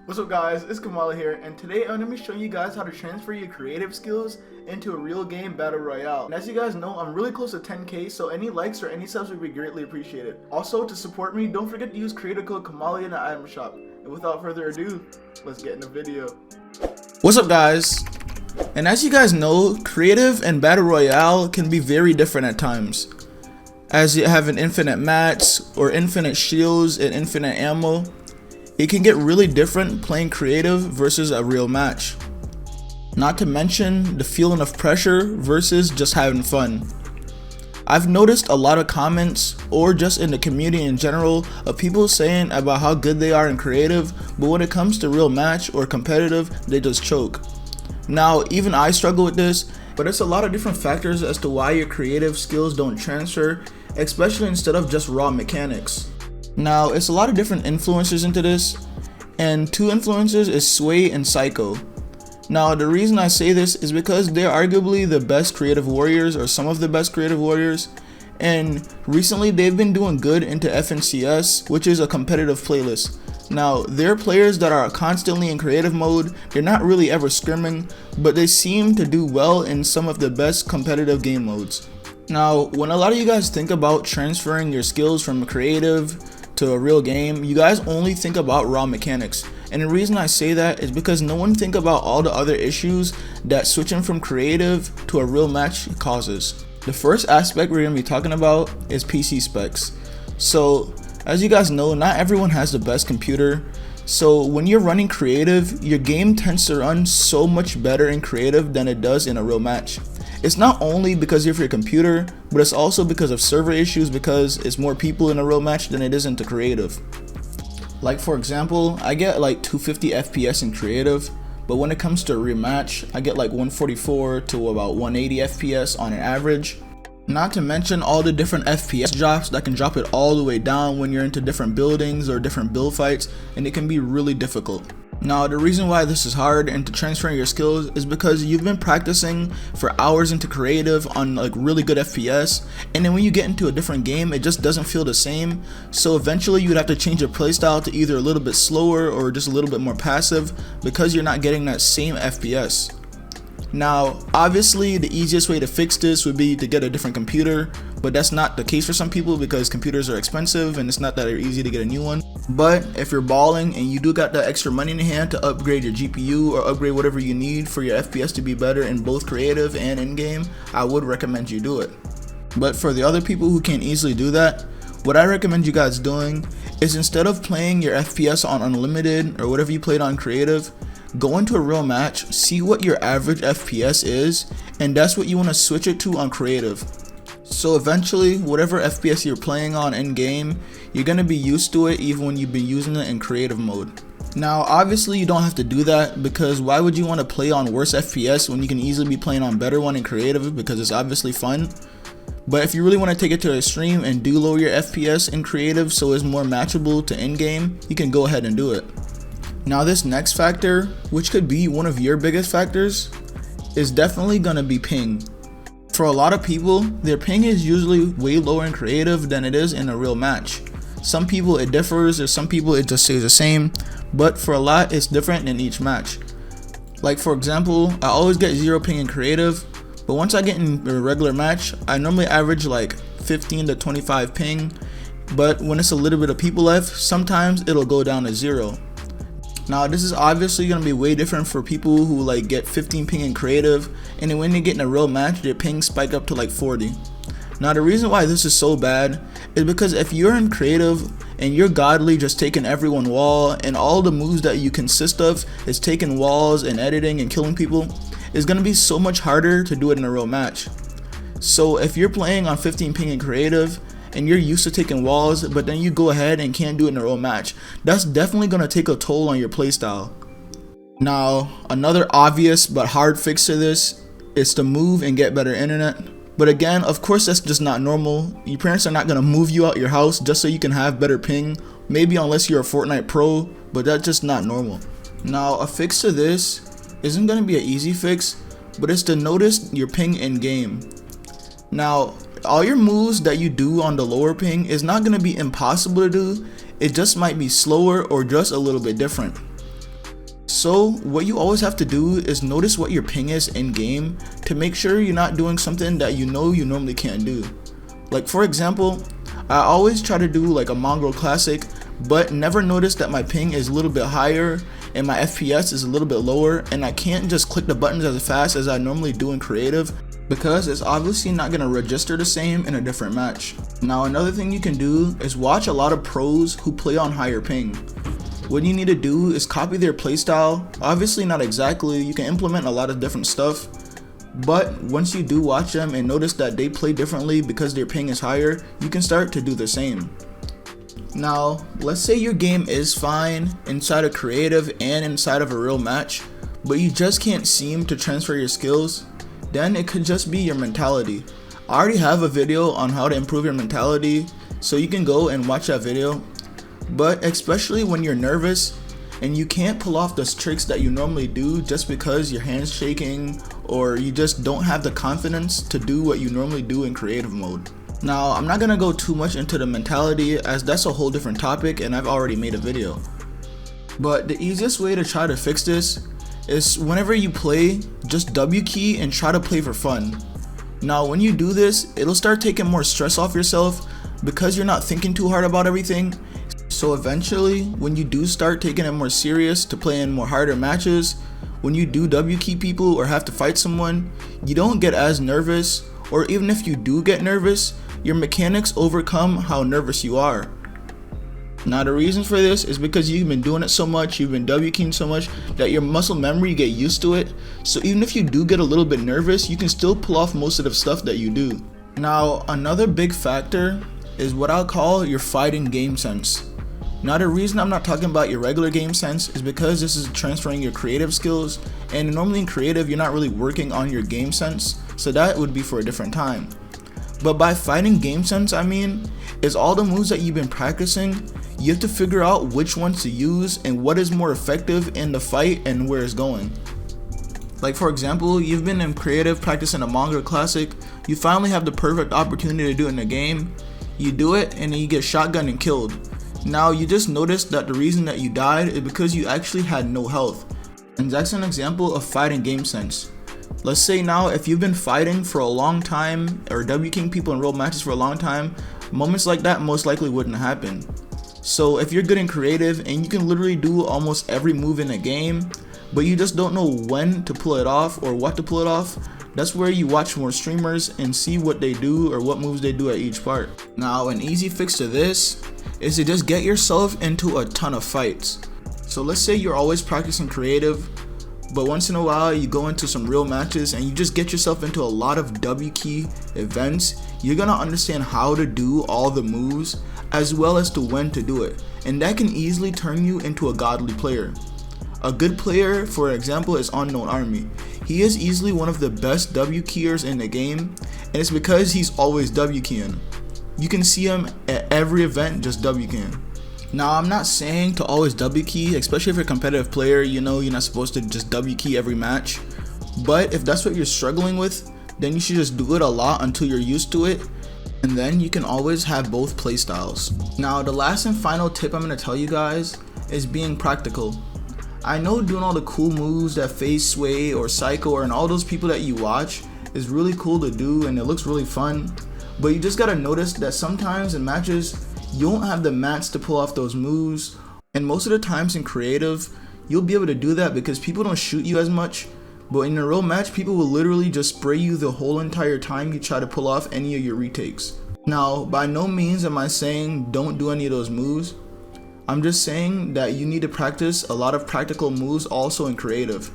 What's up guys, it's Kamahley here, and today I'm going to be showing you guys how to transfer your creative skills into a real game battle royale. And as you guys know, I'm really close to 10k, so any likes or any subs would be greatly appreciated. Also, to support me, don't forget to use creator code Kamahley in the item shop. And without further ado, let's get in the video. What's up guys? And as you guys know, creative and battle royale can be very different at times, as you have an infinite mats or infinite shields and infinite ammo. It can get really different playing creative versus a real match. Not to mention the feeling of pressure versus just having fun. I've noticed a lot of comments, or just in the community in general, of people saying about how good they are in creative, but when it comes to real match or competitive, they just choke. Now, even I struggle with this, but it's a lot of different factors as to why your creative skills don't transfer, especially instead of just raw mechanics. Now, it's a lot of different influencers into this, and two influencers is Sway and Psycho. Now, the reason I say this is because they're arguably the best creative warriors, or some of the best creative warriors, and recently they've been doing good into FNCS, which is a competitive playlist. Now, they're players that are constantly in creative mode, they're not really ever scrimming, but they seem to do well in some of the best competitive game modes. Now, when a lot of you guys think about transferring your skills from creative to a real game, you guys only think about raw mechanics. And the reason I say that is because no one think about all the other issues that switching from creative to a real match causes. The first aspect we're going to be talking about is PC specs. So, as you guys know, not everyone has the best computer. So when you're running creative, your game tends to run so much better in creative than it does in a real match. It's not only because of your computer, but it's also because of server issues, because it's more people in a real match than it is into creative. Like for example, I get like 250 FPS in creative, but when it comes to a real match, I get like 144 to about 180 FPS on an average. Not to mention all the different FPS drops that can drop it all the way down when you're into different buildings or different build fights, and it can be really difficult. Now, the reason why this is hard into transferring your skills is because you've been practicing for hours into creative on like really good FPS, and then when you get into a different game, it just doesn't feel the same. So eventually you'd have to change your playstyle to either a little bit slower or just a little bit more passive, because you're not getting that same FPS. Now, obviously the easiest way to fix this would be to get a different computer, but that's not the case for some people because computers are expensive and it's not that easy to get a new one. But if you're balling and you do got that extra money in hand to upgrade your GPU or upgrade whatever you need for your FPS to be better in both creative and in-game, I would recommend you do it. But for the other people who can't easily do that, what I recommend you guys doing is, instead of playing your FPS on unlimited or whatever you played on creative, go into a real match, see what your average FPS is, and that's what you want to switch it to on creative. So eventually, whatever FPS you're playing on in game, you're going to be used to it even when you've been using it in creative mode. Now obviously you don't have to do that, because why would you want to play on worse FPS when you can easily be playing on better one in creative, because it's obviously fun. But if you really want to take it to an extreme and do lower your FPS in creative so it's more matchable to in-game, you can go ahead and do it. Now this next factor, which could be one of your biggest factors, is definitely gonna be ping. For a lot of people, their ping is usually way lower in creative than it is in a real match. Some people it differs, or some people it just stays the same, but for a lot it's different in each match. Like for example, I always get 0 ping in creative, but once I get in a regular match, I normally average like 15 to 25 ping, but when it's a little bit of people left, sometimes it'll go down to 0. Now this is obviously going to be way different for people who like get 15 ping in creative, and then when they get in a real match, their ping spike up to like 40. Now the reason why this is so bad is because if you're in creative and you're godly just taking everyone wall, and all the moves that you consist of is taking walls and editing and killing people, it's going to be so much harder to do it in a real match. So if you're playing on 15 ping in creative, and you're used to taking walls, but then you go ahead and can't do it in a real match, that's definitely going to take a toll on your playstyle. Now, another obvious but hard fix to this is to move and get better internet. But again, of course that's just not normal. Your parents are not going to move you out your house just so you can have better ping, maybe unless you're a Fortnite pro, but that's just not normal. Now, a fix to this isn't going to be an easy fix, but it's to notice your ping in game. Now, all your moves that you do on the lower ping is not going to be impossible to do, it just might be slower or just a little bit different. So what you always have to do is notice what your ping is in game to make sure you're not doing something that you know you normally can't do. Like for example, I always try to do like a mongrel classic, but never notice that my ping is a little bit higher and my FPS is a little bit lower, and I can't just click the buttons as fast as I normally do in creative because it's obviously not going to register the same in a different match. Now another thing you can do is watch a lot of pros who play on higher ping. What you need to do is copy their playstyle. Obviously not exactly, you can implement a lot of different stuff, but once you do watch them and notice that they play differently because their ping is higher, you can start to do the same. Now, let's say your game is fine inside of creative and inside of a real match, but you just can't seem to transfer your skills, then it could just be your mentality. I already have a video on how to improve your mentality, so you can go and watch that video. But especially when you're nervous and you can't pull off the tricks that you normally do just because your hand's shaking or you just don't have the confidence to do what you normally do in creative mode. Now, I'm not gonna go too much into the mentality as that's a whole different topic and I've already made a video. But the easiest way to try to fix this is whenever you play, just W key and try to play for fun. Now, when you do this, it'll start taking more stress off yourself because you're not thinking too hard about everything. So eventually, when you do start taking it more serious to play in more harder matches, when you do W key people or have to fight someone, you don't get as nervous, or even if you do get nervous, your mechanics overcome how nervous you are. Now the reason for this is because you've been doing it so much, you've been W keying so much that your muscle memory get used to it. So even if you do get a little bit nervous, you can still pull off most of the stuff that you do. Now another big factor is what I'll call your fighting game sense. Now the reason I'm not talking about your regular game sense is because this is transferring your creative skills, and normally in creative you're not really working on your game sense, so that would be for a different time. But by fighting game sense, I mean is all the moves that you've been practicing, you have to figure out which ones to use and what is more effective in the fight and where it's going. Like for example, you've been in creative practicing a manga classic, you finally have the perfect opportunity to do it in the game, you do it and then you get shotgunned and killed. Now you just noticed that the reason that you died is because you actually had no health. And that's an example of fighting game sense. Let's say now if you've been fighting for a long time or W keying people in real matches for a long time, moments like that most likely wouldn't happen. So if you're good in creative and you can literally do almost every move in a game, but you just don't know when to pull it off or what to pull it off, that's where you watch more streamers and see what they do or what moves they do at each part. Now an easy fix to this is to just get yourself into a ton of fights. So let's say you're always practicing creative, but once in a while you go into some real matches and you just get yourself into a lot of W key events, you're gonna understand how to do all the moves as well as to when to do it, and that can easily turn you into a godly player. A good player, for example, is Unknown Army. He is easily one of the best W keyers in the game, and it's because he's always W keying. You can see him at every event just W keying. Now I'm not saying to always W key, especially if you're a competitive player, you know you're not supposed to just W key every match. But if that's what you're struggling with, then you should just do it a lot until you're used to it, and then you can always have both playstyles. Now the last and final tip I'm going to tell you guys is being practical. I know doing all the cool moves that faze, sway, or psycho, and all those people that you watch is really cool to do and it looks really fun, but you just gotta notice that sometimes in matches you won't have the mats to pull off those moves, and most of the times in creative you'll be able to do that because people don't shoot you as much, but in a real match people will literally just spray you the whole entire time you try to pull off any of your retakes. Now by no means am I saying don't do any of those moves, I'm just saying that you need to practice a lot of practical moves also in creative,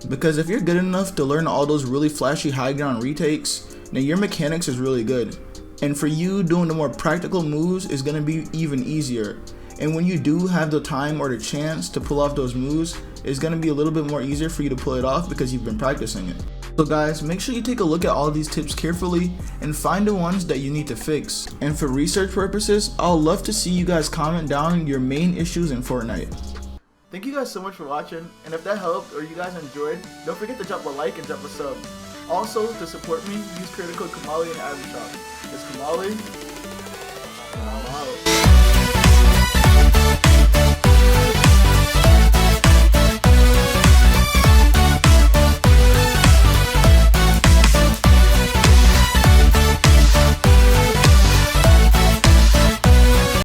because if you're good enough to learn all those really flashy high ground retakes, then your mechanics is really good, and for you doing the more practical moves is going to be even easier, and when you do have the time or the chance to pull off those moves, it's going to be a little bit more easier for you to pull it off because you've been practicing it. So guys, make sure you take a look at all these tips carefully and find the ones that you need to fix. And for research purposes, I'll love to see you guys comment down your main issues in Fortnite. Thank you guys so much for watching, and if that helped or you guys enjoyed, don't forget to drop a like and drop a sub. Also, to support me, use creator code Kamahley in the admin shop. It's Kamahley.